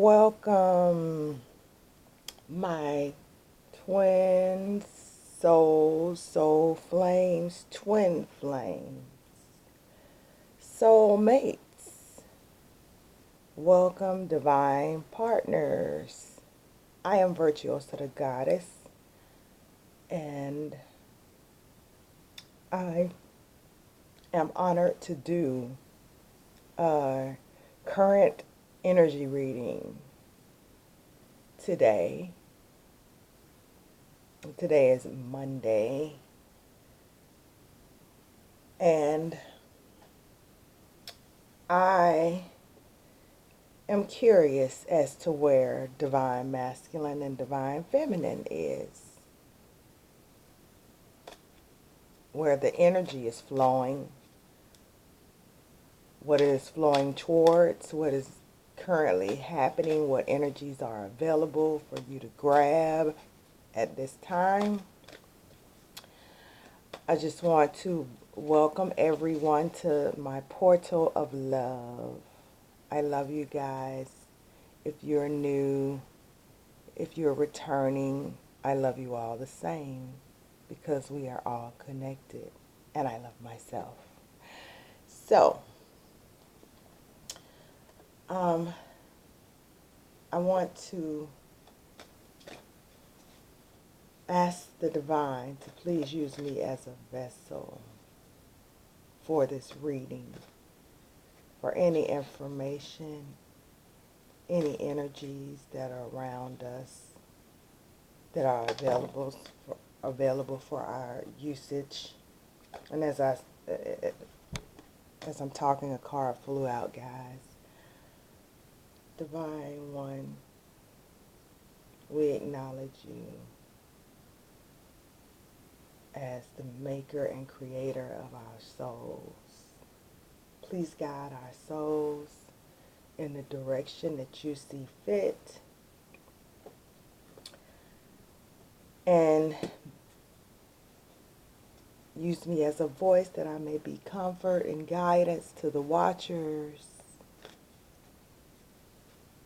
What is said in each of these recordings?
Welcome, my twin souls, soul flames, twin flames, soul mates. Welcome, divine partners. I am virtuosathegoddess, and I am honored to do a current energy reading today. Today is Monday, and I am curious as to where divine masculine and divine feminine is, where the energy is flowing, what it is flowing towards, what is currently happening, what energies are available for you to grab at this time. I just want to welcome everyone to my portal of love. I love you guys. If you're new, if you're returning, I love you all the same because we are all connected, and I love myself. So, I want to ask the divine to please use me as a vessel for this reading, for any information, any energies that are around us that are available for our usage. And as I'm talking, a card flew out, guys. Divine One, we acknowledge you as the maker and creator of our souls. Please guide our souls in the direction that you see fit. And use me as a voice that I may be comfort and guidance to the watchers,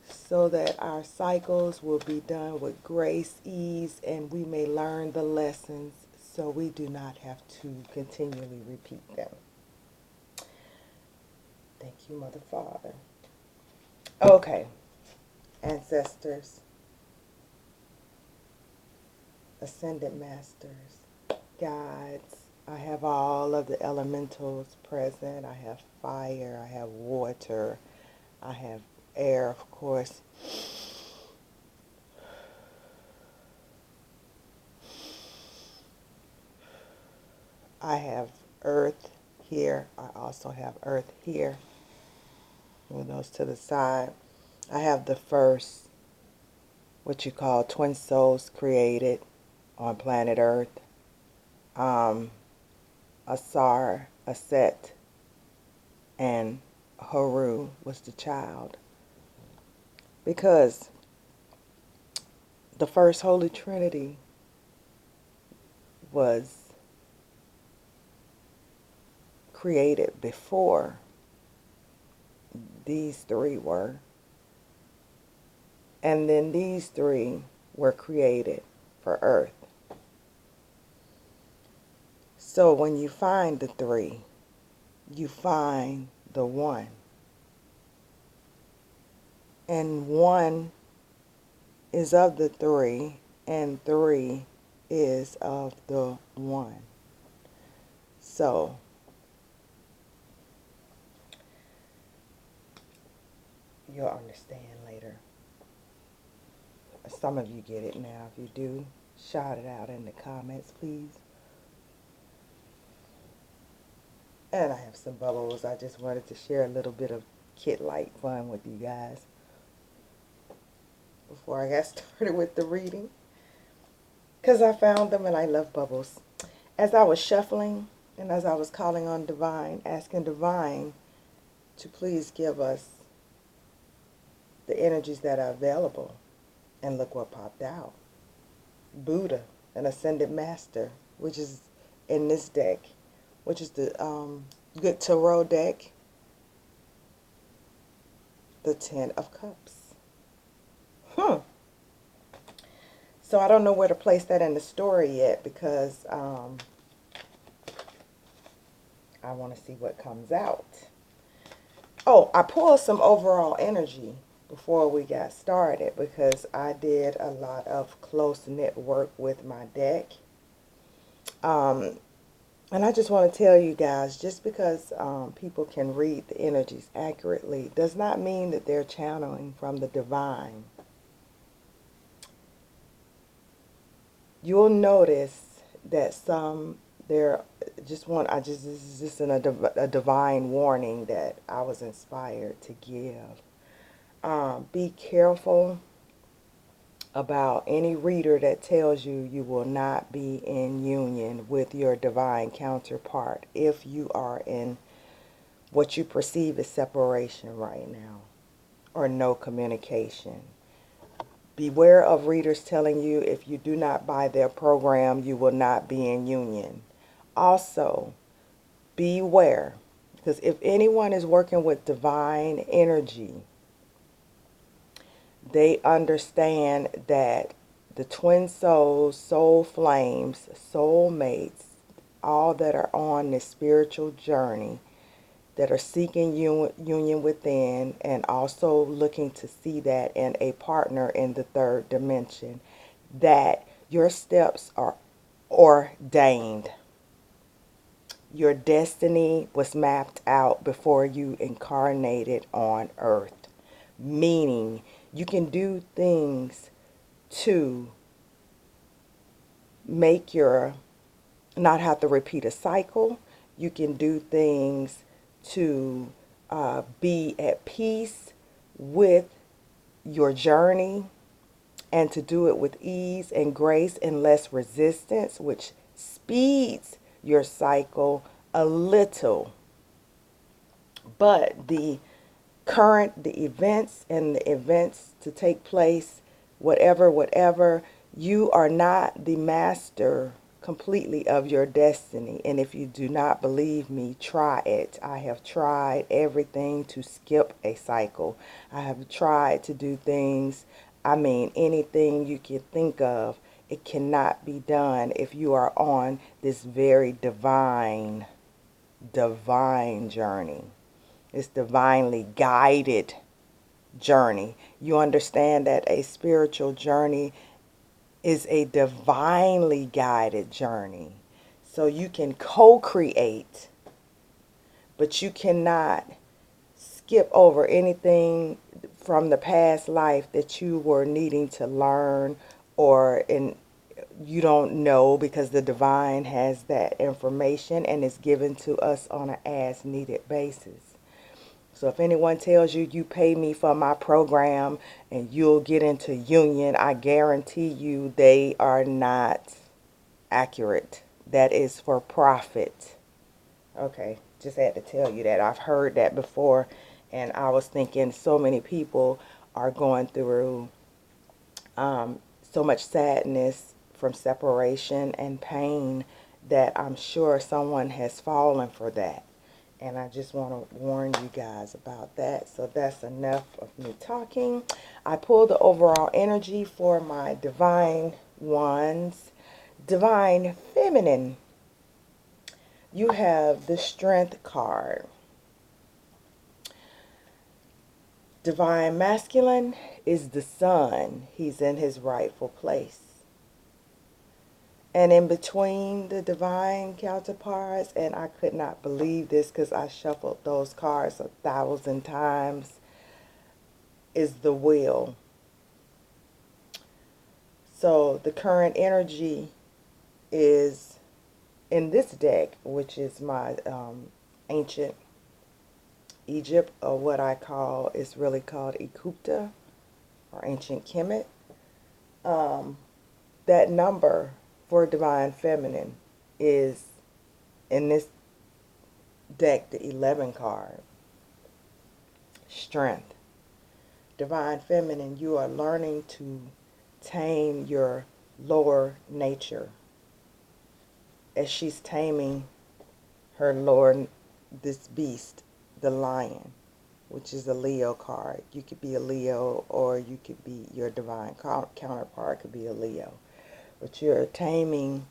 so that our cycles will be done with grace, ease, and we may learn the lessons so we do not have to continually repeat them. Thank you, Mother Father. Okay, ancestors, ascended masters, guides, I have all of the elementals present. I have fire, I have water, I have air, of course. I have earth here. I also have earth here. Move those to the side. I have the first, what you call twin souls created on planet Earth. Asar, Aset, and Haru was the child. Because the first Holy Trinity was created before these three were. And then these three were created for Earth. So when you find the three, you find the one. And one is of the three, and three is of the one. So, you'll understand later. Some of you get it now. If you do, shout it out in the comments, please. And I have some bubbles. I just wanted to share a little bit of kid-like fun with you guys before I got started with the reading, because I found them and I love bubbles. As I was shuffling and as I was calling on Divine, asking Divine to please give us the energies that are available, and look what popped out. Buddha, an ascended master, which is in this deck, which is the Good Tarot deck, the Ten of Cups. So I don't know where to place that in the story yet because I want to see what comes out. Oh, I pulled some overall energy before we got started because I did a lot of close-knit work with my deck. And I just want to tell you guys, just because people can read the energies accurately does not mean that they're channeling from the divine. You'll notice that some there just want I just this is just a divine warning that I was inspired to give. Be careful about any reader that tells you you will not be in union with your divine counterpart if you are in what you perceive as separation right now or no communication. Beware of readers telling you if you do not buy their program, you will not be in union. Also, beware, because if anyone is working with divine energy, they understand that the twin souls, soul flames, soul mates, all that are on this spiritual journey, that are seeking union within and also looking to see that in a partner in the third dimension, that your steps are ordained. Your destiny was mapped out before you incarnated on earth, meaning you can do things to make your not have to repeat a cycle. You can do things to be at peace with your journey and to do it with ease and grace and less resistance, which speeds your cycle a little. But the events and the events to take place, whatever, you are not the master completely of your destiny. And if you do not believe me, try it. I have tried everything to skip a cycle. I have tried to do things, anything you can think of. It cannot be done if you are on this very divine journey. It's divinely guided journey. You understand that a spiritual journey is a divinely guided journey. So you can co-create, but you cannot skip over anything from the past life that you were needing to learn you don't know, because the divine has that information and is given to us on an as needed basis. So if anyone tells you you pay me for my program and you'll get into union, I guarantee you they are not accurate. That is for profit. Okay, just had to tell you that. I've heard that before, and I was thinking so many people are going through so much sadness from separation and pain that I'm sure someone has fallen for that. And I just want to warn you guys about that. So that's enough of me talking. I pulled the overall energy for my divine ones. Divine feminine. You have the strength card. Divine masculine is the sun. He's in his rightful place. And in between the divine counterparts, and I could not believe this because I shuffled those cards 1,000 times, is the wheel. So the current energy is in this deck, which is my ancient Egypt, or what I call, it's really called Ekupta, or ancient Kemet. That number for divine feminine is in this deck the 11 card. Strength. Divine feminine, you are learning to tame your lower nature as she's taming her lower, this beast, the lion, which is a Leo card. You could be a Leo, or you could be your divine counterpart could be a Leo. But you're taming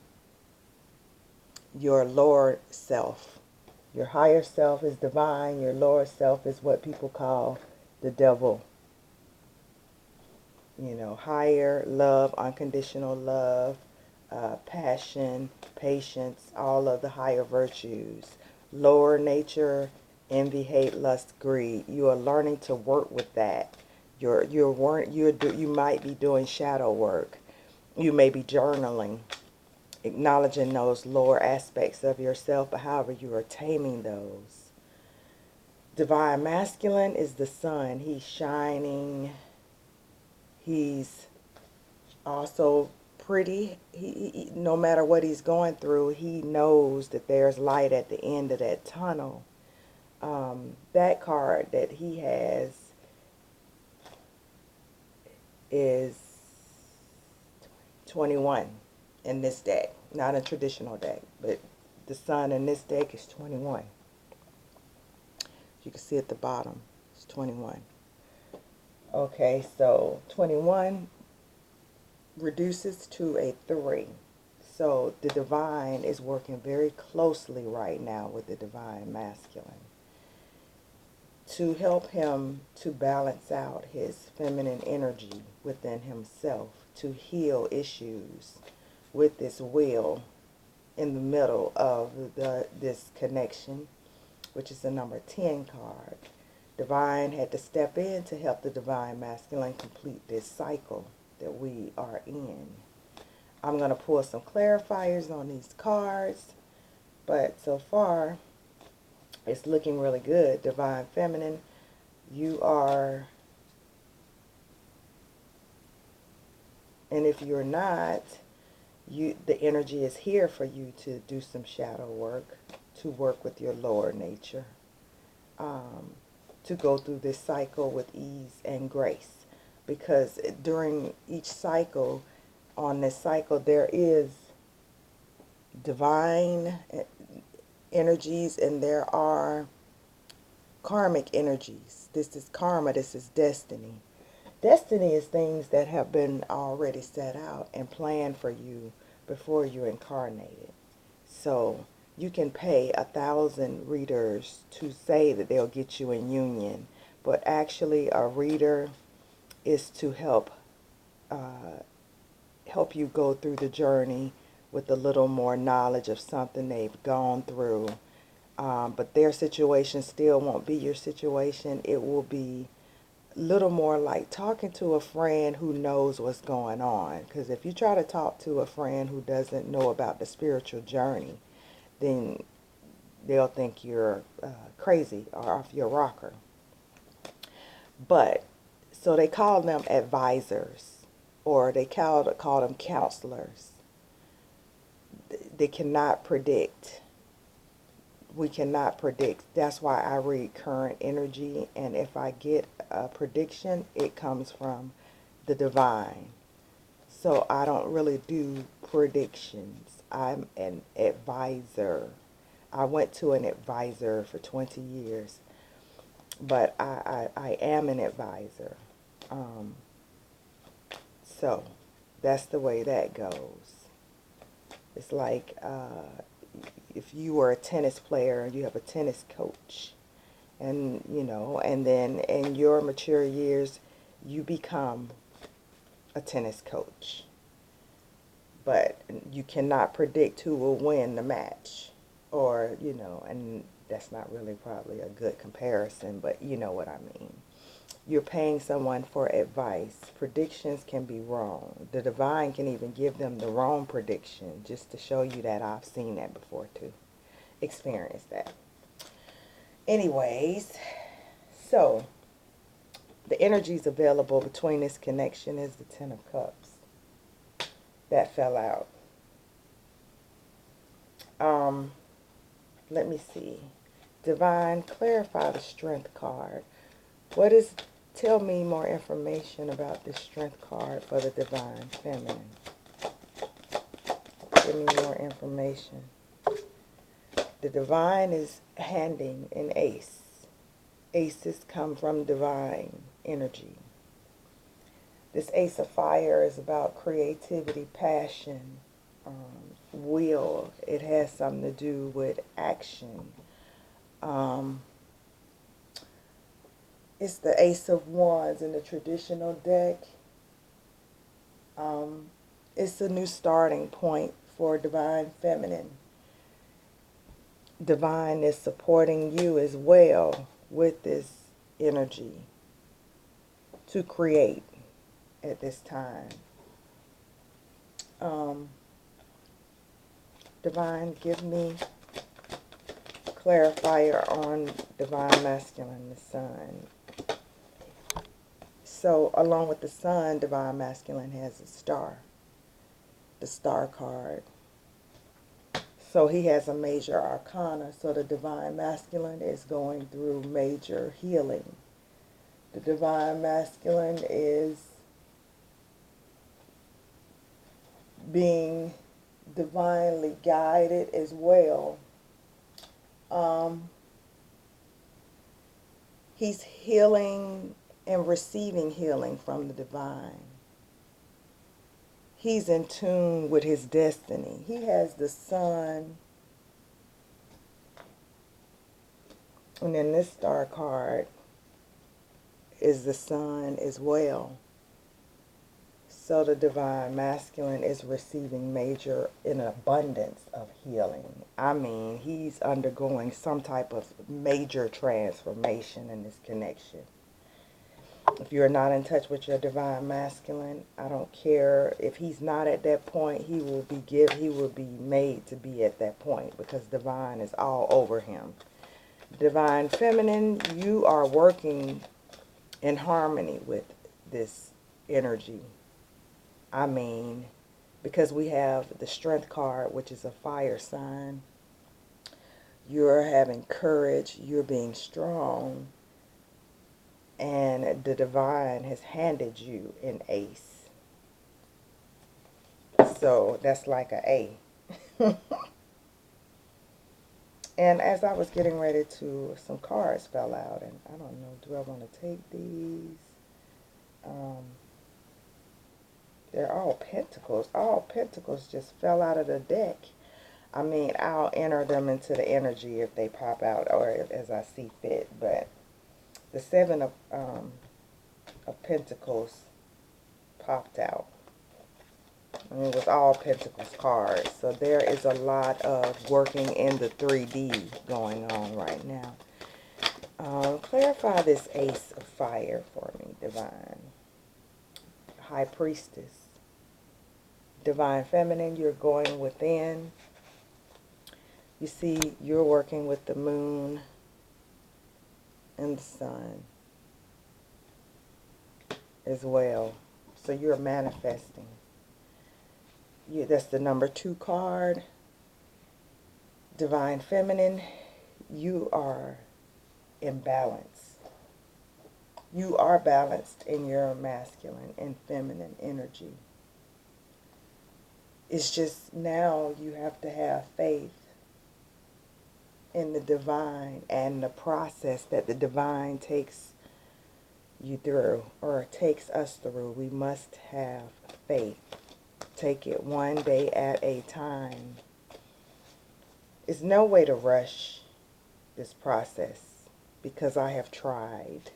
your lower self. Your higher self is divine. Your lower self is what people call the devil. You know, higher love, unconditional love, passion, patience, all of the higher virtues. Lower nature, envy, hate, lust, greed. You are learning to work with that. You might be doing shadow work. You may be journaling, acknowledging those lower aspects of yourself, but however you are taming those. Divine masculine is the sun. He's shining. He's also pretty. No matter what he's going through, he knows that there's light at the end of that tunnel. That card that he has is 21 in this deck. Not a traditional deck, but the sun in this deck is 21. You can see at the bottom, it's 21. Okay, so 21 reduces to a 3. So the divine is working very closely right now with the divine masculine to help him to balance out his feminine energy within himself, to heal issues with this wheel in the middle of this connection, which is the number 10 card. Divine had to step in to help the divine masculine complete this cycle that we are in. I'm going to pull some clarifiers on these cards, but so far it's looking really good. Divine feminine, you are, and if you're not, the energy is here for you to do some shadow work, to work with your lower nature, to go through this cycle with ease and grace. Because during each cycle, on this cycle, there is divine energies and there are karmic energies. This is karma, this is destiny. Destiny is things that have been already set out and planned for you before you incarnated. So you can pay 1,000 readers to say that they'll get you in union, but actually a reader is to help you go through the journey with a little more knowledge of something they've gone through. But their situation still won't be your situation. It will be a little more like talking to a friend who knows what's going on. Because if you try to talk to a friend who doesn't know about the spiritual journey, then they'll think you're crazy or off your rocker. But, so they call them advisors, or they call them counselors. They cannot predict. We cannot predict. That's why I read current energy, and if I get a prediction, it comes from the divine. So I don't really do predictions. I'm an advisor. I went to an advisor for 20 years, but I am an advisor. So that's the way that goes. It's like if you were a tennis player and you have a tennis coach, and and then in your mature years you become a tennis coach, but you cannot predict who will win the match, or and that's not really probably a good comparison, but you know what I mean. You're paying someone for advice. Predictions can be wrong. The divine can even give them the wrong prediction, just to show you that I've seen that before too. Experienced that. Anyways, so the energies available between this connection is the Ten of Cups. That fell out. Let me see. Divine, clarify the Strength card. Tell me more information about this Strength card for the Divine Feminine. Give me more information. The Divine is handing an ace. Aces come from divine energy. This Ace of Fire is about creativity, passion, will. It has something to do with action. It's the Ace of Wands in the traditional deck. It's a new starting point for Divine Feminine. Divine is supporting you as well with this energy to create at this time. Divine, give me clarifier on Divine Masculine, the Sun. So along with the Sun, Divine Masculine has a star, the Star card. So he has a major arcana. So the Divine Masculine is going through major healing. The Divine Masculine is being divinely guided as well. He's healing and receiving healing from the divine. He's in tune with his destiny. He has the Sun. And then this star card is the Sun as well. So the Divine Masculine is receiving major in abundance of healing. I mean, he's undergoing some type of major transformation in this connection. If you're not in touch with your Divine Masculine, I don't care if he's not at that point. He will be made to be at that point because divine is all over him. Divine Feminine, you are working in harmony with this energy. I mean, because we have the Strength card, which is a fire sign. You're having courage. You're being strong. And the divine has handed you an ace. So that's like an A. And as I was getting ready to, some cards fell out. And I don't know, do I want to take these? They're all pentacles. All pentacles just fell out of the deck. I mean, I'll enter them into the energy if they pop out or as I see fit. But the Seven of Pentacles popped out. I mean, it was all Pentacles cards. So there is a lot of working in the 3D going on right now. Clarify this Ace of Fire for me, Divine. High Priestess. Divine Feminine, you're going within. You see, you're working with the Moon and the Sun as well. So you're manifesting. That's the number 2 card. Divine Feminine, you are in balance. You are balanced in your masculine and feminine energy. It's just now you have to have faith in the divine and the process that the divine takes you through or takes us through. We must have faith. Take it one day at a time. There's no way to rush this process because I have tried.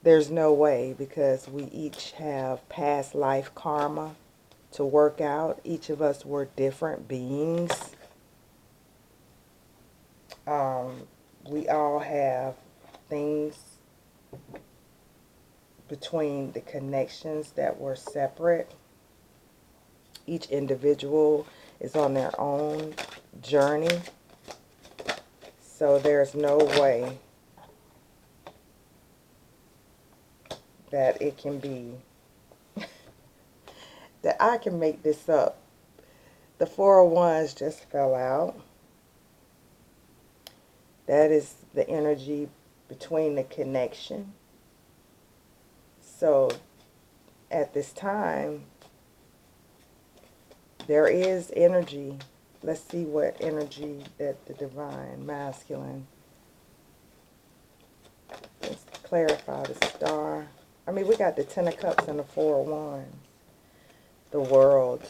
There's no way because we each have past life karma to work out. Each of us were different beings. We all have things between the connections that were separate. Each individual is on their own journey. So there's no way that it can be, that I can make this up. The Four of Wands just fell out. That is the energy between the connection. So at this time, there is energy. Let's see what energy that the Divine Masculine clarify the star. I mean, we got the Ten of Cups and the Four of Wands. The World.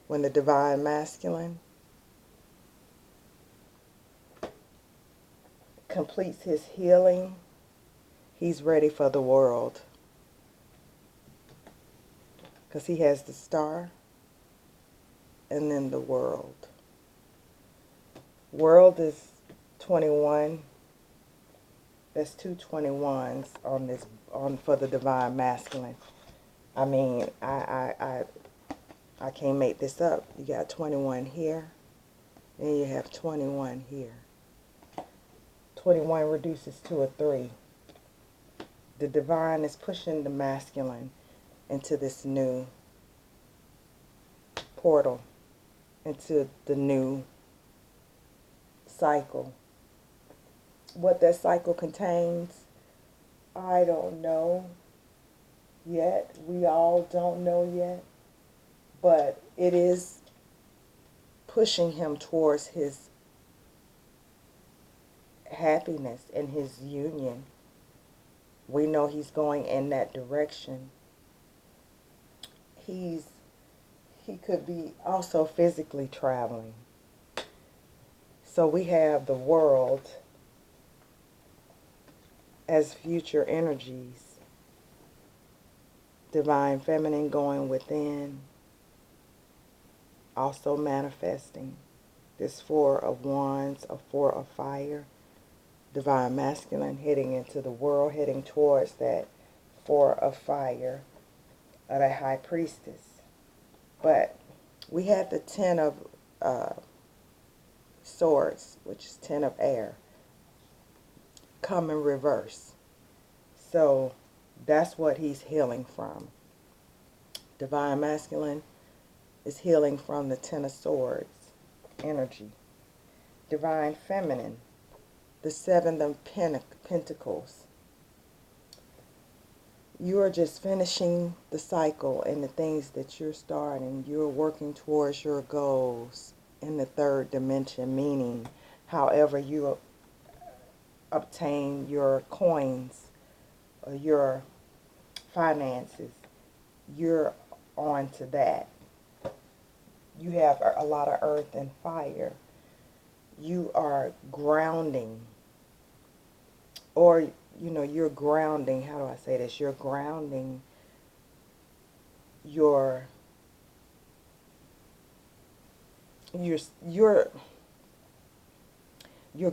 When the Divine Masculine completes his healing, he's ready for the world. Because he has the star and then the world. World is 21. There's two 21s on this for the Divine Masculine. I mean, I can't make this up. You got 21 here, and you have 21 here. 21 reduces to a 3. The Divine is pushing the masculine into this new portal, into the new cycle. What that cycle contains, I don't know yet. We all don't know yet. But it is pushing him towards his happiness and his union. We know he's going in that direction. He could be also physically traveling. So we have the world as future energies. Divine Feminine going within. Also manifesting. This Four of Wands, a Four of Fire. Divine Masculine heading into the world, heading towards that Four of Fire of the High Priestess. But we had the Ten of Swords, which is 10 of air, come in reverse. So that's what he's healing from. Divine Masculine is healing from the 10 of Swords energy. Divine Feminine, the 7 of Pentacles. You are just finishing the cycle and the things that you're starting. You're working towards your goals in the third dimension, meaning however you obtain your coins or your finances, you're on to that. You have a lot of earth and fire. You are grounding, or you're grounding, how do I say this? You're grounding you're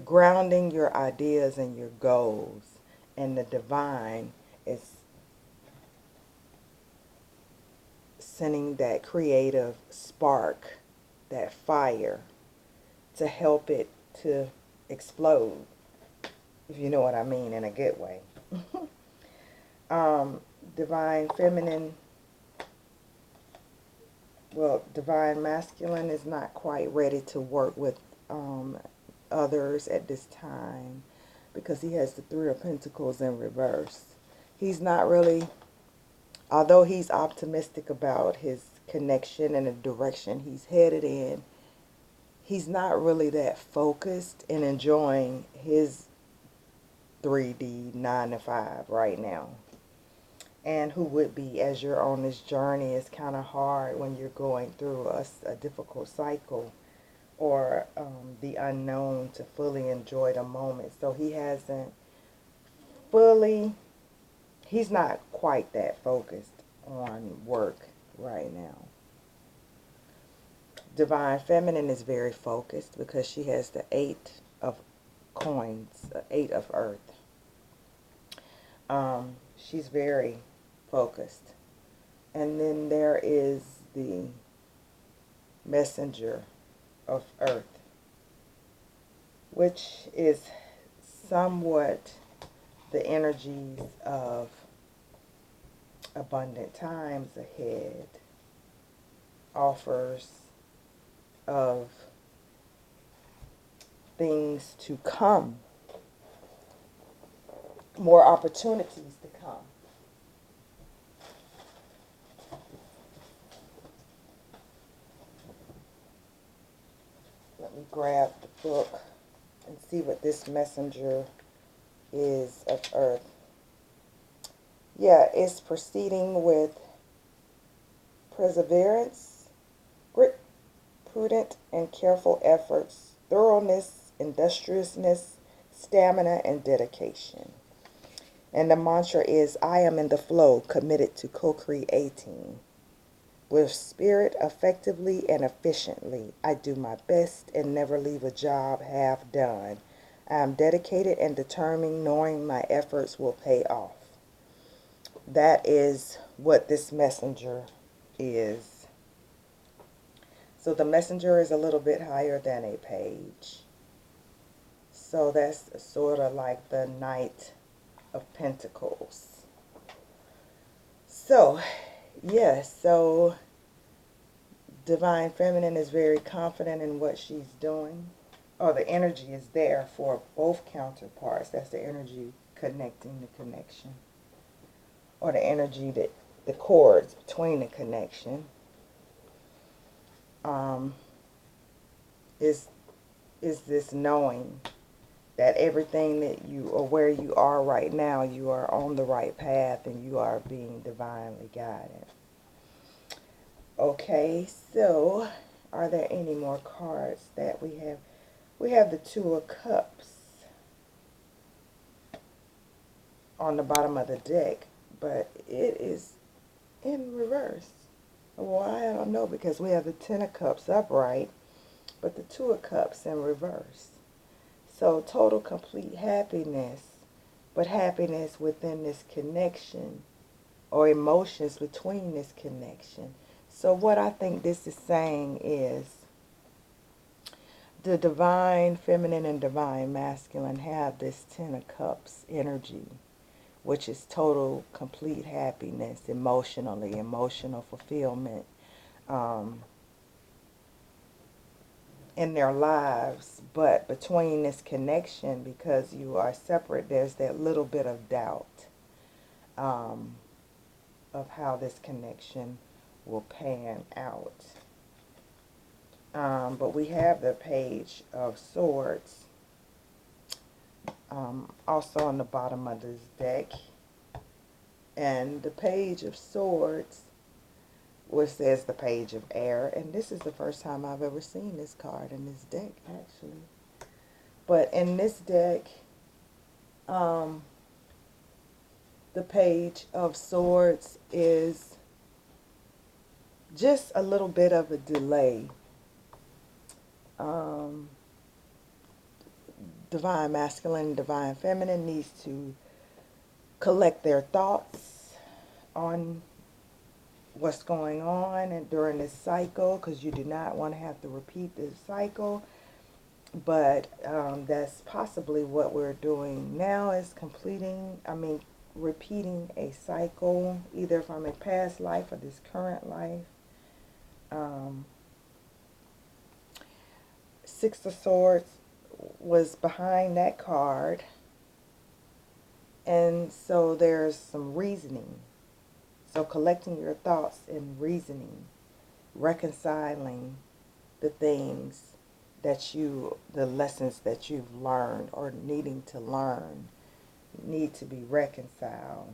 grounding your ideas and your goals, and the divine is sending that creative spark, that fire, to help it to explode, if you know what I mean, in a good way. Divine Feminine, well, Divine Masculine is not quite ready to work with others at this time because he has the Three of Pentacles in reverse. He's not really, although he's optimistic about his connection and the direction he's headed in, he's not really that focused in enjoying his 3D 9 to 5 right now. And who would be, as you're on this journey? It's kind of hard when you're going through a difficult cycle or the unknown to fully enjoy the moment. So he hasn't fully, he's not quite that focused on work right now. Divine Feminine is very focused because she has the 8 of coins, the 8 of earth. She's very focused. And then there is the Messenger of earth, which is somewhat the energies of abundant times ahead, offers of things to come, more opportunities to come. Let me grab the book and see what this messenger is of earth. Yeah, it's proceeding with perseverance, grit, prudent and careful efforts, thoroughness, industriousness, stamina, and dedication. And the mantra is I am in the flow, committed to co creating. With spirit, effectively and efficiently, I do my best and never leave a job half done. I am dedicated and determined, knowing my efforts will pay off. That is what this messenger is. So the messenger is a little bit higher than a page. So that's sort of like the Knight of Pentacles. So, yes, so Divine Feminine is very confident in what she's doing. Oh, the energy is there for both counterparts. That's the energy connecting the connection. Or the energy that the chords between the connection. Um, is this knowing that everything that you or where you are right now, you are on the right path and you are being divinely guided. Okay, so are there any more cards that we have? We have the Two of Cups on the bottom of the deck, but it is in reverse. Why? I don't know, because we have the Ten of Cups upright, but the Two of Cups in reverse. So total complete happiness, but happiness within this connection or emotions between this connection. So what I think this is saying is the divine feminine and divine masculine have this Ten of Cups energy, which is total complete happiness, emotionally, emotional fulfillment in their lives. But between this connection, because you are separate, there's that little bit of doubt of how this connection will pan out. But we have the Page of Swords also on the bottom of this deck. And the Page of Swords, which says the Page of Air. And this is the first time I've ever seen this card in this deck, actually. But in this deck, the Page of Swords is just a little bit of a delay. Divine masculine, divine feminine needs to collect their thoughts on what's going on and during this cycle, because you do not want to have to repeat this cycle. But that's possibly what we're doing now, is repeating a cycle, either from a past life or this current life. Six of Swords was behind that card. And so there's some reasoning. So collecting your thoughts and reasoning, reconciling the things the lessons that you've learned or needing to learn need to be reconciled.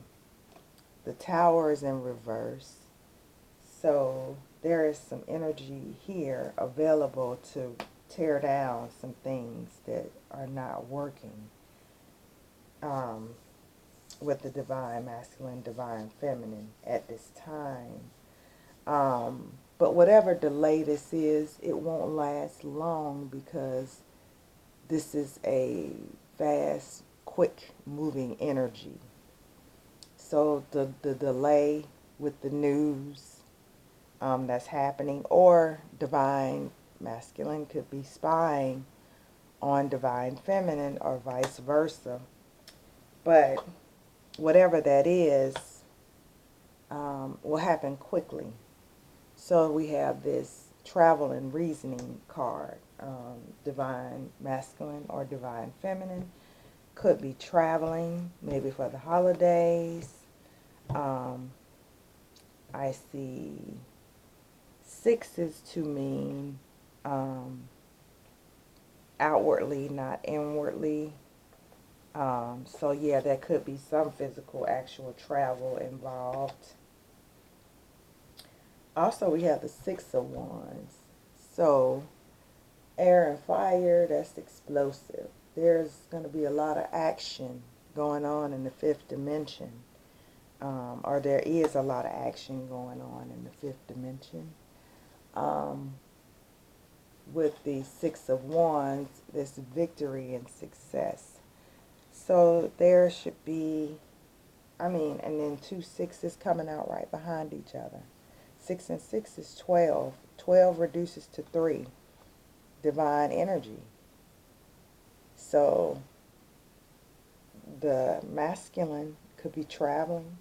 The Tower is in reverse. So there is some energy here available to tear down some things that are not working with the divine masculine, divine feminine at this time. But whatever delay this is, it won't last long, because this is a fast, quick moving energy. So the delay with the news that's happening, or divine masculine could be spying on divine feminine, or vice versa. But whatever that is will happen quickly. So we have this travel and reasoning card. Divine masculine or divine feminine could be traveling, maybe for the holidays. I see sixes to mean outwardly, not inwardly. So yeah, there could be some physical, actual travel involved. Also, we have the Six of Wands. So air and fire, that's explosive. There's going to be a lot of action going on in the fifth dimension. Or there is a lot of action going on in the fifth dimension. Um, with the Six of Wands, there's victory and success. So there should be, and then two sixes coming out right behind each other. 6 and 6 is 12. 12 reduces to 3. Divine energy. So the masculine could be traveling.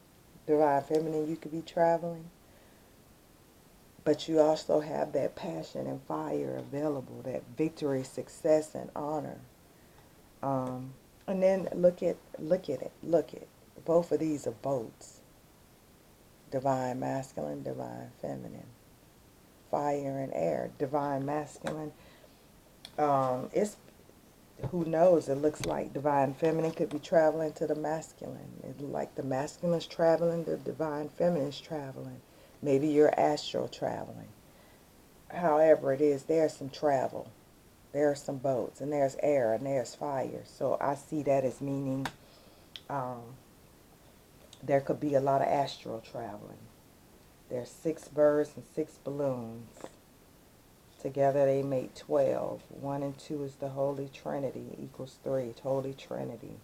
Divine feminine, you could be traveling. But you also have that passion and fire available, that victory, success, and honor. And then look at it. Both of these are boats. Divine masculine, divine feminine. Fire and air. Divine masculine. It's, who knows, it looks like divine feminine could be traveling to the masculine. It's like the masculine's traveling, the divine feminine's traveling. Maybe you're astral traveling. However it is, there's some travel. There are some boats, and there's air, and there's fire. So I see that as meaning um, there could be a lot of astral traveling. There's 6 birds and 6 balloons. Together they make 12. 1 and 2 is the Holy Trinity, equals 3, Holy Trinity.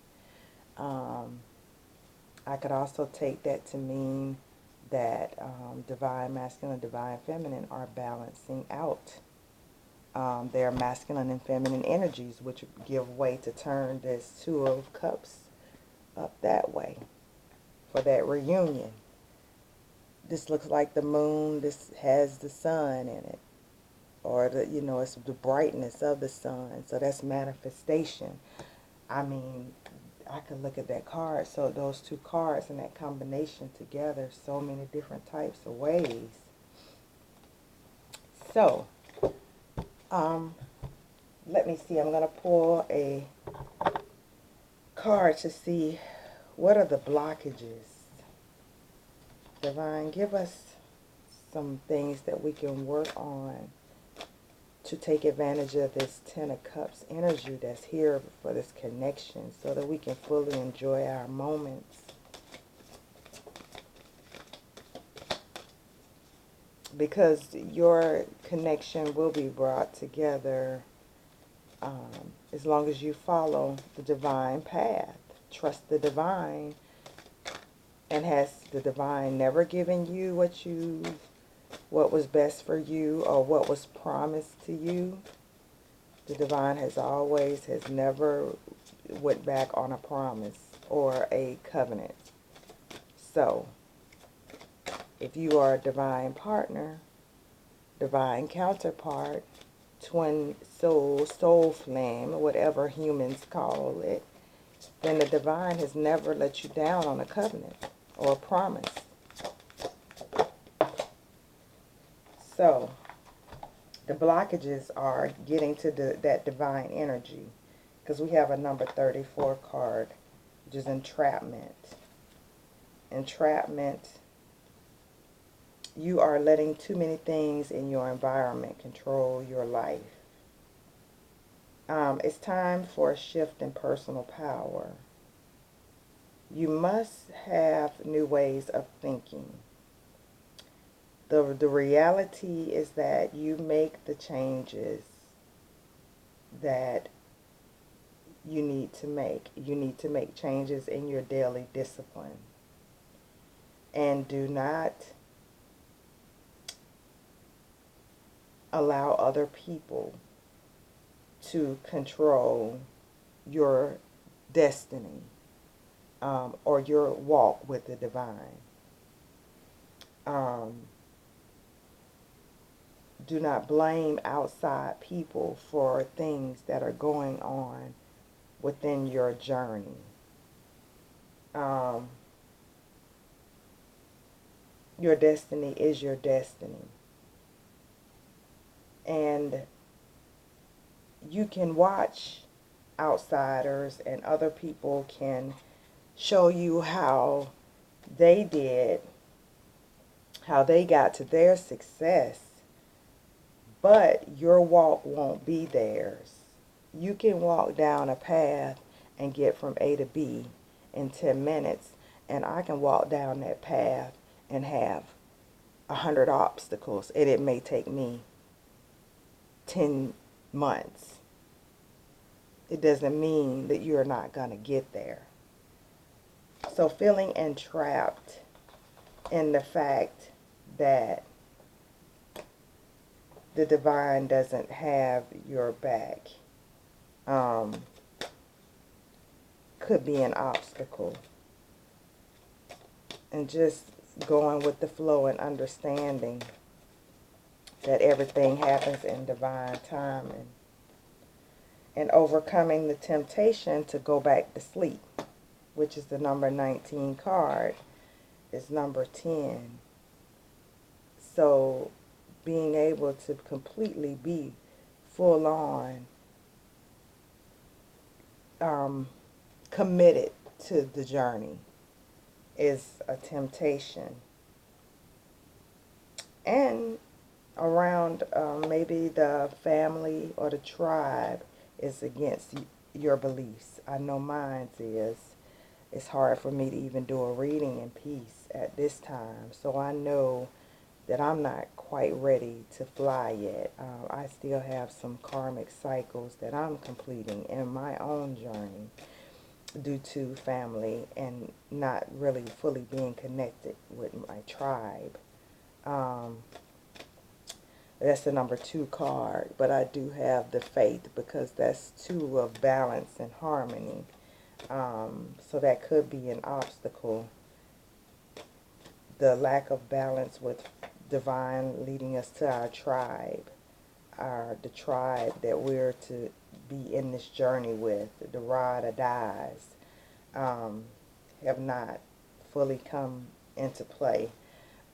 I could also take that to mean that divine masculine, divine feminine are balancing out their masculine and feminine energies, which give way to turn this Two of Cups up that way for that reunion. This looks like the moon. This has the sun in it, or it's the brightness of the sun. So that's manifestation. I could look at that card. So those two cards and that combination together, so many different types of ways. So, let me see. I'm going to pull a card to see what are the blockages. Divine, give us some things that we can work on to take advantage of this Ten of Cups energy that's here for this connection so that we can fully enjoy our moments. Because your connection will be brought together as long as you follow the divine path. Trust the divine. And has the divine never given you what was best for you or what was promised to you? The divine has never went back on a promise or a covenant. So, if you are a divine partner, divine counterpart, twin soul, soul flame, or whatever humans call it, then the divine has never let you down on a covenant or a promise. So, the blockages are getting to that divine energy, because we have a number 34 card, which is entrapment. Entrapment, you are letting too many things in your environment control your life. It's time for a shift in personal power. You must have new ways of thinking. The reality is that you make the changes that you need to make. You need to make changes in your daily discipline. And do not allow other people to control your destiny or your walk with the divine. Do not blame outside people for things that are going on within your journey. Your destiny is your destiny. And you can watch outsiders and other people can show you how they did, how they got to their success, but your walk won't be theirs. You can walk down a path and get from A to B in 10 minutes, and I can walk down that path and have 100 obstacles, and it may take me 10 months. It doesn't mean that you're not going to get there. So feeling entrapped in the fact that the divine doesn't have your back could be an obstacle. And just going with the flow and understanding that everything happens in divine timing. And overcoming the temptation to go back to sleep, which is the number 19 card, is number 10. So being able to completely be full on committed to the journey is a temptation. And around maybe the family or the tribe is against your beliefs. I know mine is. It's hard for me to even do a reading in peace at this time. So I know that I'm not quite ready to fly yet. I still have some karmic cycles that I'm completing in my own journey due to family and not really fully being connected with my tribe. That's the number 2 card, but I do have the faith because that's 2 of balance and harmony. So that could be an obstacle. The lack of balance with divine leading us to our tribe, the tribe that we're to be in this journey with, the ride or dies, have not fully come into play.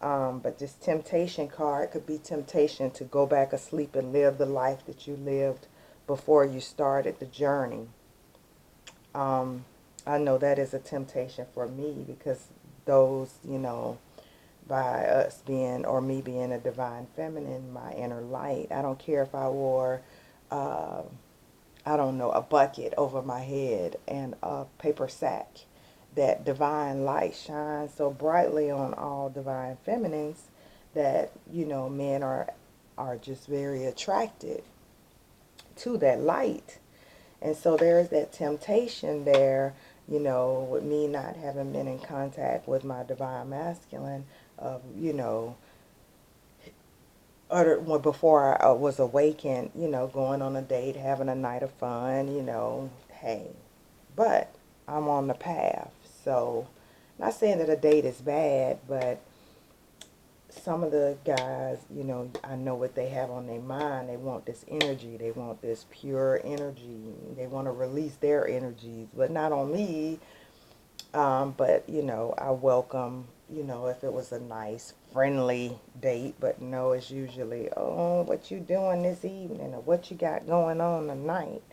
But this temptation card could be temptation to go back asleep and live the life that you lived before you started the journey. I know that is a temptation for me because those, by us being, or me being a divine feminine, my inner light, I don't care if I wore, I don't know, a bucket over my head and a paper sack. That divine light shines so brightly on all divine feminines that, men are just very attracted to that light. And so there's that temptation there, with me not having been in contact with my divine masculine of, or before I was awakened, going on a date, having a night of fun, hey. But I'm on the path. So, not saying that a date is bad, but some of the guys, I know what they have on their mind. They want this energy. They want this pure energy. They want to release their energies, but not on me. But, I welcome, if it was a nice, friendly date. But no, it's usually, oh, what you doing this evening? Or what you got going on tonight?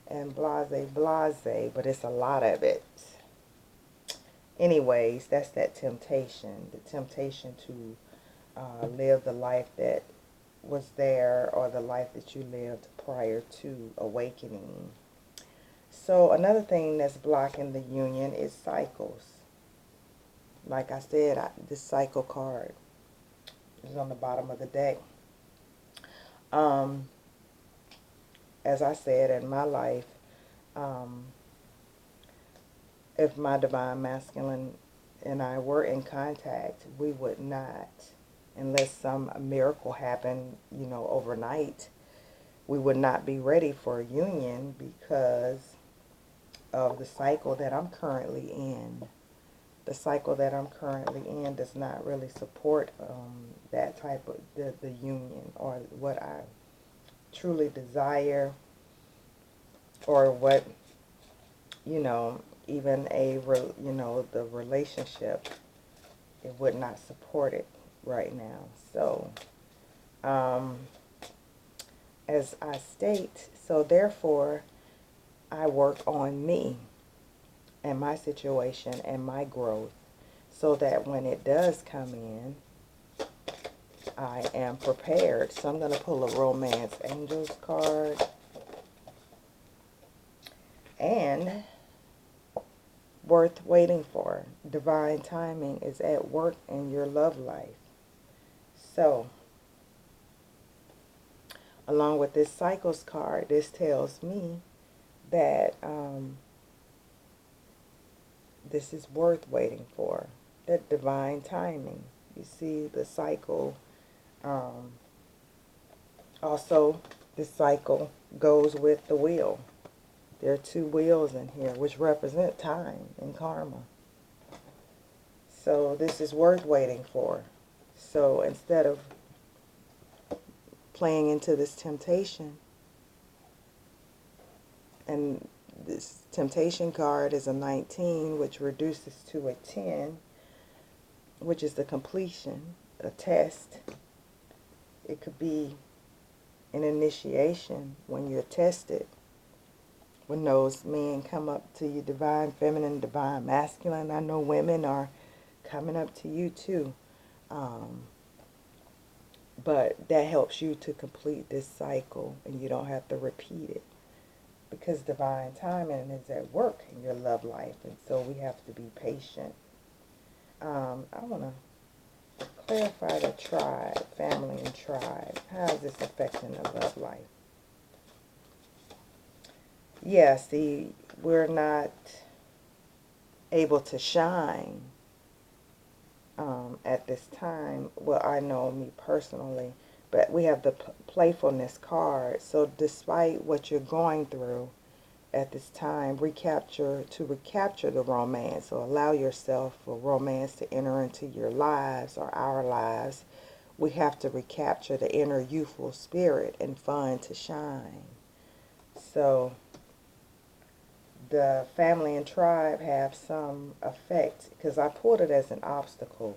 And blase, blase. But it's a lot of it. Anyways, that's that temptation. The temptation to live the life that was there or the life that you lived prior to awakening. So another thing that's blocking the union is cycles. Like I said, this cycle card is on the bottom of the deck. As I said, in my life, if my divine masculine and I were in contact, we would not, unless some miracle happened, overnight, we would not be ready for a union because of the cycle that I'm currently in. The cycle that I'm currently in does not really support that type of the union or what I truly desire, or what, even the relationship, it would not support it right now. So, as I state, so therefore, I work on me and my situation and my growth so that when it does come in, I am prepared. So I'm going to pull a Romance Angels card. And worth waiting for. Divine timing is at work in your love life. So, along with this Cycles card, this tells me that this is worth waiting for. That divine timing. You see the cycle. Also, this cycle goes with the wheel. There are two wheels in here, which represent time and karma. So this is worth waiting for. So instead of playing into this temptation, and this temptation card is a 19, which reduces to a 10, which is the completion, a test. It could be an initiation when you're tested. When those men come up to you, divine feminine, divine masculine, I know women are coming up to you too. But that helps you to complete this cycle and you don't have to repeat it. Because divine timing is at work in your love life. And so we have to be patient. I want to clarify the tribe, family and tribe. How is this affecting the love life? Yeah, see, we're not able to shine at this time. Well, I know me personally, but we have the playfulness card. So despite what you're going through at this time, recapture the romance. So allow yourself for romance to enter into your lives or our lives. We have to recapture the inner youthful spirit and fun to shine. So the family and tribe have some effect because I pulled it as an obstacle.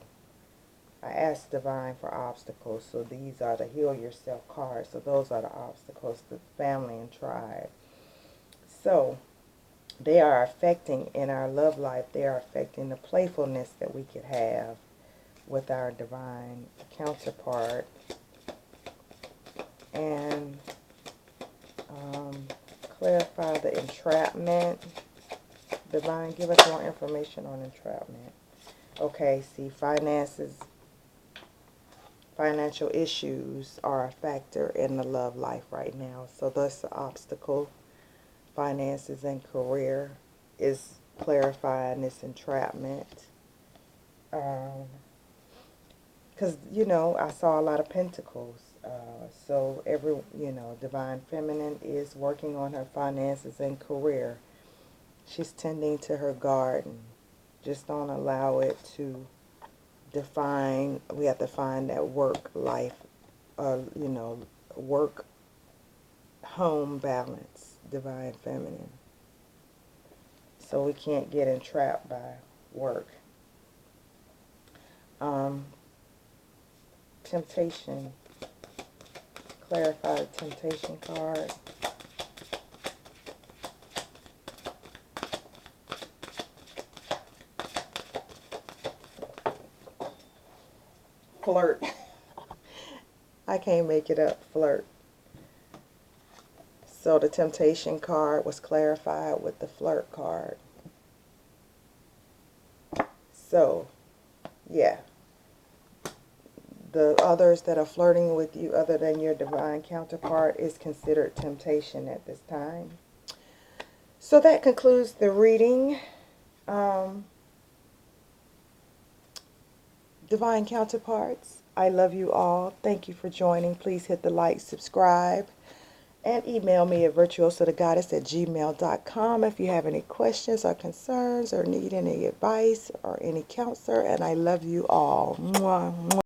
I asked Divine for obstacles, so these are the Heal Yourself cards. So those are the obstacles, the family and tribe. So they are affecting in our love life, they are affecting the playfulness that we could have with our divine counterpart. And clarify the entrapment. Divine, give us more information on entrapment. Okay, see, financial issues are a factor in the love life right now. So that's the obstacle. Finances and career is clarifying this entrapment. Because, you know, I saw a lot of pentacles. So divine feminine is working on her finances and career. She's tending to her garden. Just don't allow it to define. We have to find that work life, work home balance, divine feminine. So we can't get entrapped by work. Temptation. Clarify the temptation card. Flirt. I can't make it up. Flirt. So the temptation card was clarified with the flirt card. So, yeah. The others that are flirting with you other than your divine counterpart is considered temptation at this time. So that concludes the reading. Divine counterparts, I love you all. Thank you for joining. Please hit the like, subscribe, and email me at virtuosathegoddess@gmail.com if you have any questions or concerns or need any advice or any counselor. And I love you all. Mwah, mwah.